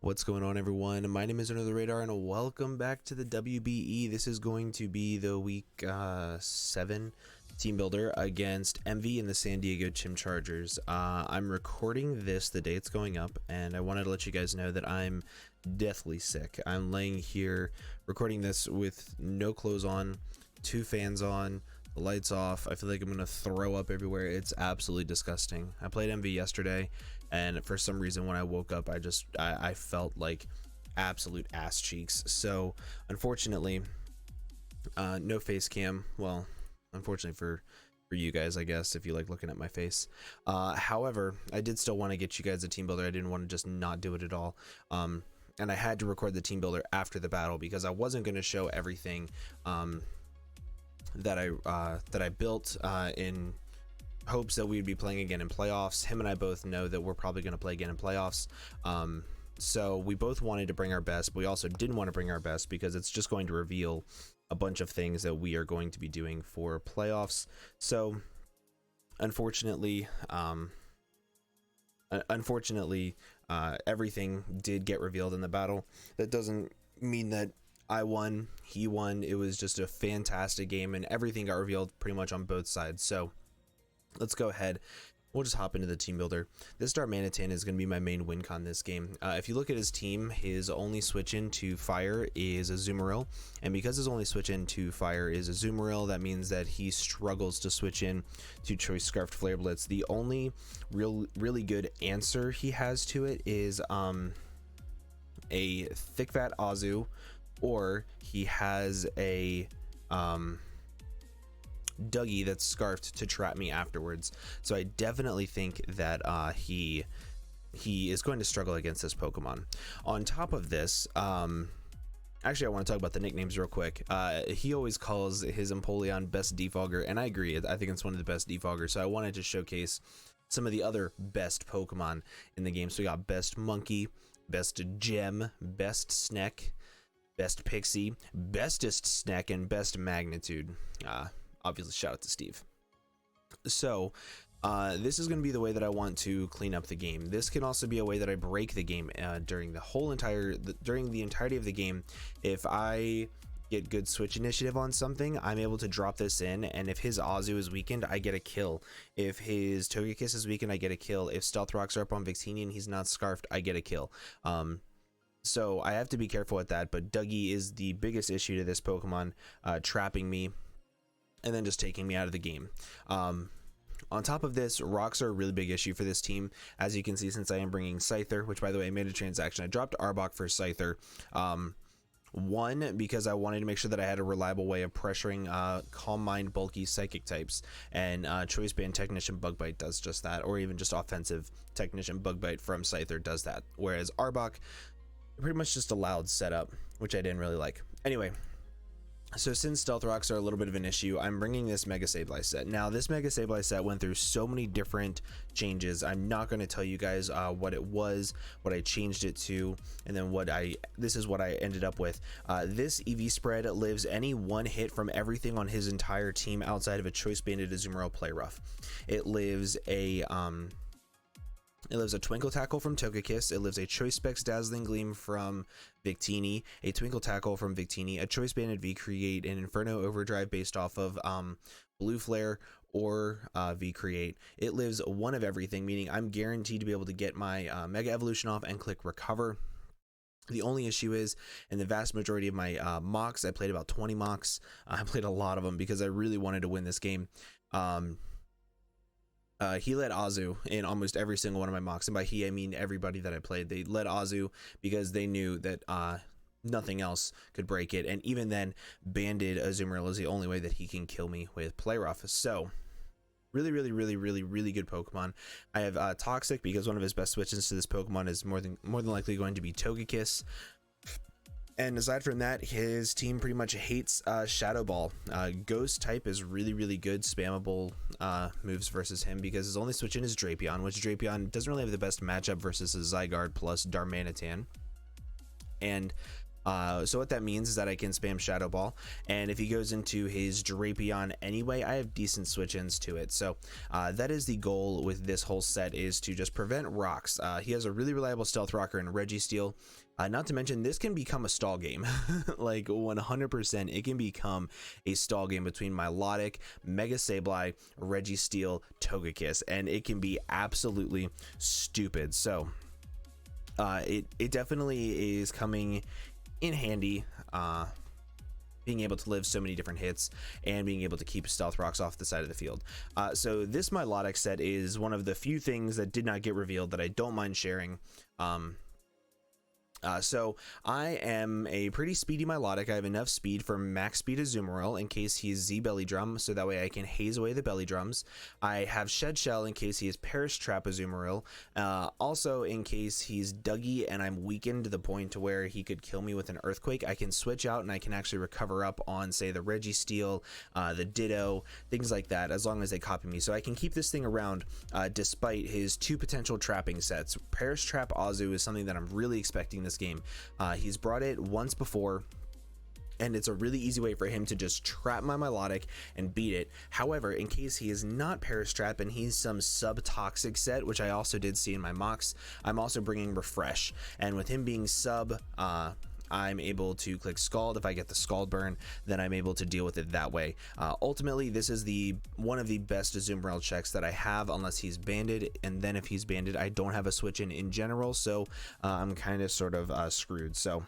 What's going on, everyone? My name is Under the Radar and welcome back to the WBE. This is going to be the week 7 team builder against Emvee and the San Diego Chimchargers. I'm recording this the day it's going up, and I wanted to let you guys know that I'm deathly sick. I'm laying here recording this with no clothes on, 2 fans on, the lights off. I feel like I'm gonna throw up everywhere. It's absolutely disgusting. I played Emvee yesterday, and for some reason when I woke up I felt like absolute ass cheeks. So unfortunately, no face cam. Well, unfortunately for you guys, I guess, if you like looking at my face. However, I did still want to get you guys a team builder. I didn't want to just not do it at all. And I had to record the team builder after the battle because I wasn't going to show everything that I built in hopes that we'd be playing again in playoffs. Him and I both know that we're probably going to play again in playoffs. So we both wanted to bring our best, but we also didn't want to bring our best because it's just going to reveal a bunch of things that we are going to be doing for playoffs. So unfortunately, everything did get revealed in the battle. That doesn't mean that I won, he won. It was just a fantastic game and everything got revealed pretty much on both sides. So let's go ahead. We'll just hop into the team builder. This Darmanitan is going to be my main win con this game. If you look at his team, his only switch into fire is a Azumarill, and because his only switch into fire is a Azumarill, that means that he struggles to switch in to Choice Scarfed Flare Blitz. The only really good answer he has to it is a Thick Fat Azu, or he has a Dougie that's scarfed to trap me afterwards. So I definitely think that he is going to struggle against this Pokemon. On top of this, actually I want to talk about the nicknames real quick. He always calls his Empoleon best defogger, and I agree. I think it's one of the best defoggers. So I wanted to showcase some of the other best Pokemon in the game. So we got best Monkey, best Gem, best Sneck, best Pixie, bestest Sneck, and best Magnitude. Obviously, shout out to Steve. So this is going to be the way that I want to clean up the game. This can also be a way that I break the game during the entirety of the game. If I get good switch initiative on something, I'm able to drop this in, and if his Azu is weakened, I get a kill. If his Togekiss is weakened, I get a kill. If Stealth Rocks are up on Victini and he's not scarfed, I get a kill. So I have to be careful with that, but Dougie is the biggest issue to this Pokemon, trapping me and then just taking me out of the game. On top of this, rocks are a really big issue for this team, as you can see, since I am bringing Scyther, which, by the way, I made a transaction. I dropped Arbok for Scyther. One, because I wanted to make sure that I had a reliable way of pressuring Calm Mind, bulky psychic types, and Choice Band Technician Bug Bite does just that, or even just offensive Technician Bug Bite from Scyther does that, whereas Arbok pretty much just a loud setup, which I didn't really like. Anyway, so since Stealth Rocks are a little bit of an issue, I'm bringing this Mega Sableye set. Now, this Mega Sableye set went through so many different changes. I'm not going to tell you guys what it was, what I changed it to, and then this is what I ended up with. This EV spread lives any one hit from everything on his entire team outside of a Choice Banded Azumarill Play Rough. It lives a Twinkle Tackle from Togekiss. It lives a Choice Specs Dazzling Gleam from Victini, a Twinkle Tackle from Victini, a Choice Banded V-Create, an Inferno Overdrive based off of Blue Flare or V-Create. It lives one of everything, meaning I'm guaranteed to be able to get my Mega Evolution off and click Recover. The only issue is, in the vast majority of my mocks, I played about 20 mocks. I played a lot of them because I really wanted to win this game. He led Azu in almost every single one of my mocks, and by he I mean everybody that I played. They led Azu because they knew that nothing else could break it, and even then, Banded Azumarill is the only way that he can kill me with Play Rough. So really good Pokemon. I have Toxic because one of his best switches to this Pokemon is more than likely going to be Togekiss. And aside from that, his team pretty much hates Shadow Ball. Ghost type is really good spammable moves versus him because his only switch in is Drapion, which Drapion doesn't really have the best matchup versus a Zygarde plus Darmanitan. And So what that means is that I can spam Shadow Ball, and if he goes into his Drapion anyway, I have decent switch-ins to it. So that is the goal with this whole set, is to just prevent rocks. He has a really reliable Stealth Rocker and Registeel. Not to mention, this can become a stall game. Like 100%, it can become a stall game between Melodic, Mega Sableye, Registeel, Togekiss, and it can be absolutely stupid. So it definitely is coming in handy, being able to live so many different hits and being able to keep Stealth Rocks off the side of the field. So this Melodic set is one of the few things that did not get revealed that I don't mind sharing. So I am a pretty speedy Melodic. I have enough speed for max speed Azumarill in case he's Z Belly Drum, so that way I can haze away the Belly Drums. I have Shed Shell in case he is Perish Trap Azumarill. Also in case he's Dougie and I'm weakened to the point to where he could kill me with an Earthquake, I can switch out and I can actually recover up on, say, the Registeel, the Ditto, things like that, as long as they copy me. So I can keep this thing around despite his two potential trapping sets. Perish Trap Azu is something that I'm really expecting this game. He's brought it once before, and it's a really easy way for him to just trap my Melodic and beat it. However, in case he is not Perish Trap and he's some sub-toxic set, which I also did see in my mocks, I'm also bringing Refresh. And with him being sub, I'm able to click Scald. If I get the Scald burn, then I'm able to deal with it that way. Ultimately, this is one of the best Azumarill checks that I have, unless he's banded, and then if he's banded, I don't have a switch in general, so I'm kind of sort of screwed. So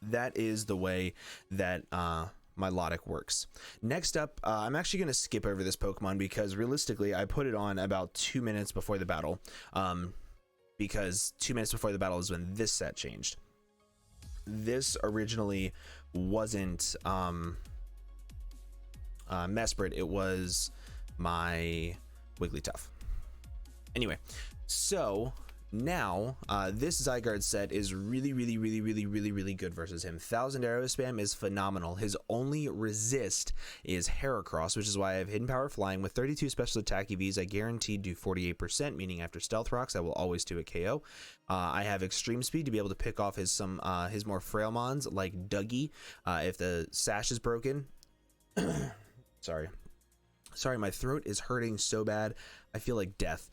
that is the way that Melodic works. Next up, I'm actually going to skip over this Pokemon because realistically I put it on about 2 minutes before the battle, because 2 minutes before the battle is when this set changed. This originally wasn't Mesprit, it was my Wigglytuff. Anyway, so now this Zygarde set is really good versus him. 1000 arrow spam is phenomenal. His only resist is Heracross, which is why I have Hidden Power Flying. With 32 special attack EVs, I guaranteed do 48%, meaning after Stealth Rocks I will always do a KO. I have Extreme Speed to be able to pick off his more frail mons like Dougie if the sash is broken. sorry, my throat is hurting so bad, I feel like death.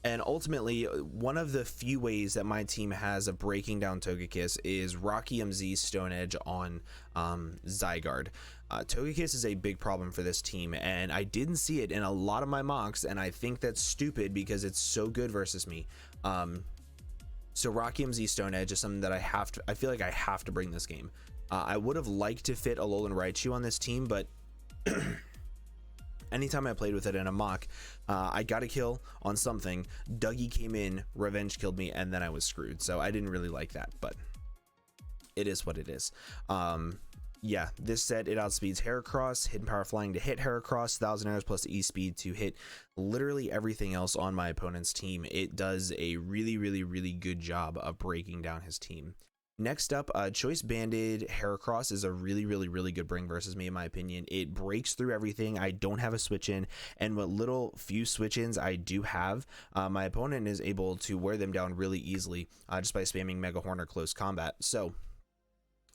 And ultimately, one of the few ways that my team has of breaking down Togekiss is Rocky MZ Stone Edge on Zygarde. Togekiss is a big problem for this team, and I didn't see it in a lot of my mocks, and I think that's stupid because it's so good versus me. So Rocky MZ Stone Edge is something that I feel like I have to bring this game. I would have liked to fit Alolan Raichu on this team, but anytime I played with it in a mock, I got a kill on something, Dougie came in, revenge killed me, and then I was screwed. So I didn't really like that, but it is what it is. Yeah, this set, it outspeeds Heracross, Hidden Power Flying to hit Heracross, 1000 arrows plus E speed to hit literally everything else on my opponent's team. It does a really good job of breaking down his team. Next up, Choice Banded Heracross is a really good bring versus me, in my opinion. It breaks through everything. I don't have a switch in, and what little few switch ins I do have, my opponent is able to wear them down really easily just by spamming Mega Horn or Close Combat. So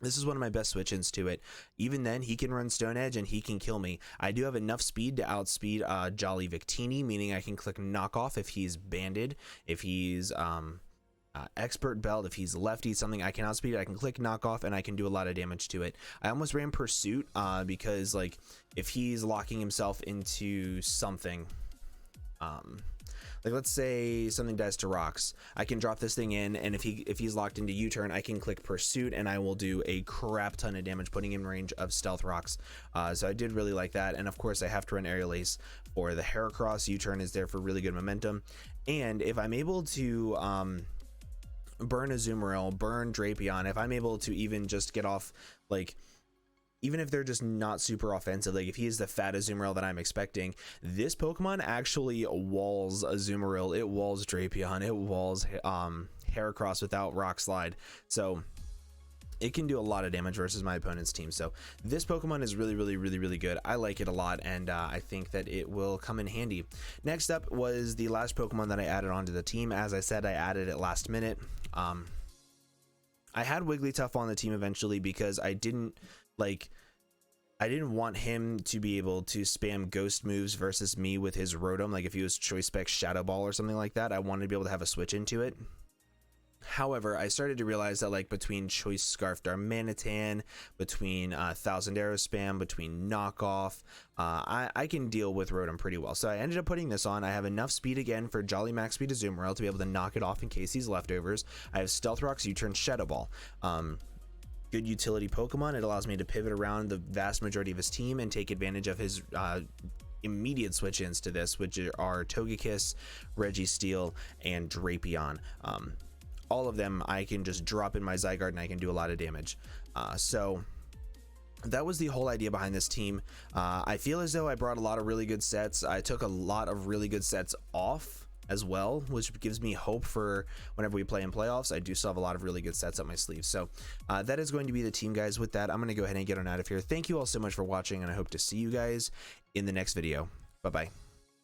this is one of my best switch-ins to it. Even then, he can run Stone Edge and he can kill me. I do have enough speed to outspeed Jolly Victini, meaning I can click Knockoff if he's banded, if he's Expert Belt, if he's lefty, something I can outspeed it, I can click Knockoff and I can do a lot of damage to it. I almost ran Pursuit because like if he's locking himself into something, like let's say something dies to rocks, I can drop this thing in, and if he's locked into U-turn, I can click Pursuit and I will do a crap ton of damage, putting him in range of Stealth Rocks. So I did really like that, and of course I have to run Aerial Ace for the Heracross. U-turn is there for really good momentum, and if I'm able to burn Azumarill, burn Drapion, if I'm able to even just get off, like, even if they're just not super offensive, like if he is the fat Azumarill that I'm expecting, this Pokemon actually walls Azumarill, it walls Drapion, it walls Heracross without Rock Slide. So it can do a lot of damage versus my opponent's team. So this Pokemon is really good. I like it a lot, and I think that it will come in handy. Next up was the last Pokemon that I added onto the team. As I said, I added it last minute. I had Wigglytuff on the team eventually because I didn't want him to be able to spam ghost moves versus me with his Rotom. Like if he was Choice Spec Shadow Ball or something like that, I wanted to be able to have a switch into it. However, I started to realize that like between Choice Scarf Darmanitan, between Thousand Arrow spam, between knockoff, I can deal with Rotom pretty well. So I ended up putting this on. I have enough speed again for Jolly Max Speed Azumarill to be able to knock it off in case he's leftovers. I have Stealth Rocks, U-turn Shadow Ball. Good utility Pokemon. It allows me to pivot around the vast majority of his team and take advantage of his immediate switch-ins to this, which are Togekiss, Registeel, and Drapion. All of them I can just drop in my Zygarde and I can do a lot of damage. So that was the whole idea behind this team. I feel as though I brought a lot of really good sets. I took a lot of really good sets off as well, which gives me hope for whenever we play in playoffs. I do still have a lot of really good sets up my sleeve. So that is going to be the team, guys. With that, I'm going to go ahead and get on out of here. Thank you all so much for watching, and I hope to see you guys in the next video. Bye-bye.